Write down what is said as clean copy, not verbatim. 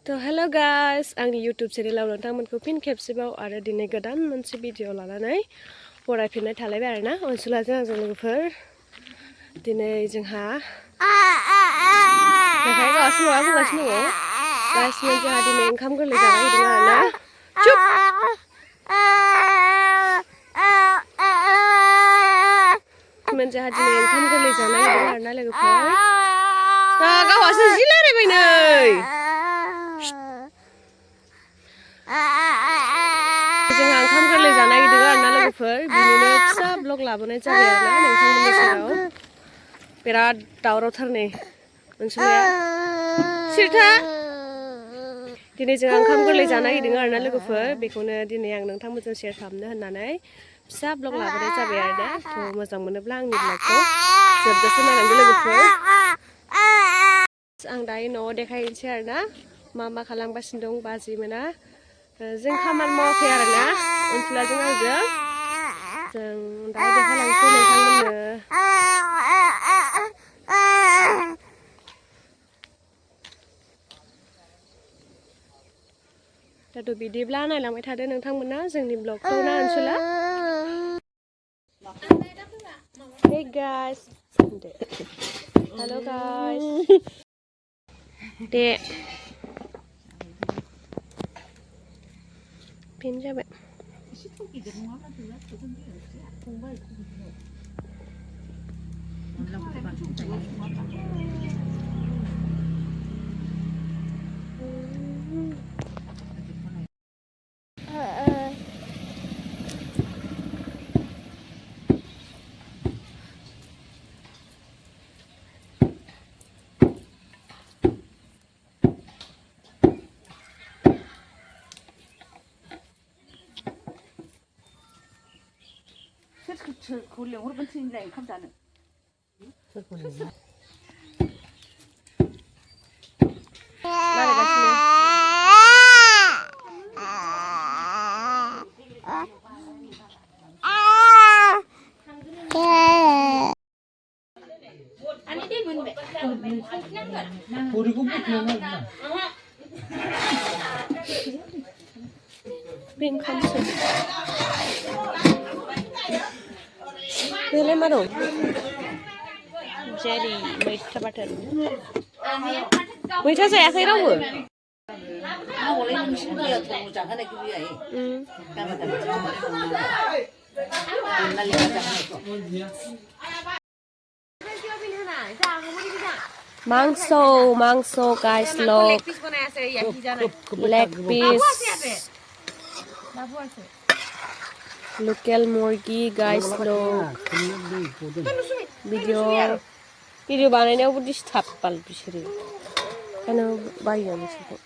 तो hello guys आंनि YouTube चेनेलाव नोंथांमोनखौ फिन खेबसेबाव आरो दिनै गोदान मोनसे भिडिअ लानानै फरायफिननाय थालायबाय आरोना अनसुलाजों आंजों लोगोफोर दिनै जोंहा लेखाया गावासो माबा बुंगासिनो दङ गासिनो जोंहा दिनै ओंखाम गोरलै जानो नागिरदों आरोना चुप जोंहा दिनै ओंखाम गोरलै जानो नागिरदों आरोना लोगोफोर गावासो जि रायलायबाय नै जोंहा ओंखाम गोरलै जानो नागिरदों आरोना लोगोफोर बिनिनो फिसा ब्लग लाबोनाय जाबाय आरोना नोंथांमोननि सेराव बिराद दावरावथार नै अनसुलाया सिरथा दिनै जोंहा ओंखाम गोरलै जानो नागिरदों आरोना लोगोफोर बेखौनो दिनै आं नोंथांमोनजों शेयार खालामनो होननानै फिसा ब्लग लाबोनाय जाबाय आरोना थ' मोजां मोनोब्ला आंनि ब्लगखौ जोबजासिम नायलांदो लोगोफोर आं दायो न'आव देखायनोसै आरोना मा खालामगासिनो दं बाजिमोना जों खामानि मावाखै आरोना अनसुलाजों आंजों जों दायो देखायलांसै नोंथांमोननो दाथ' बिदिब्ला नायलांबाय थादो नोंथांमोना जोंनि ब्लगखौ ना अनसुला Hey guys Hello guys दे फिन जाबाय सोरखौ लेंहरगोन थिनलाय ओंखाम जानो बेलाय मा दं जेरि मैथा बाथोन मैथा जायाखै रावबो मांस guys look leg piece local मुर्गी guys look भिडिअ बानायनायावबो डिस्टार्ब बाल बिसोरो ओंखायनो बायो आं बिसोरखौ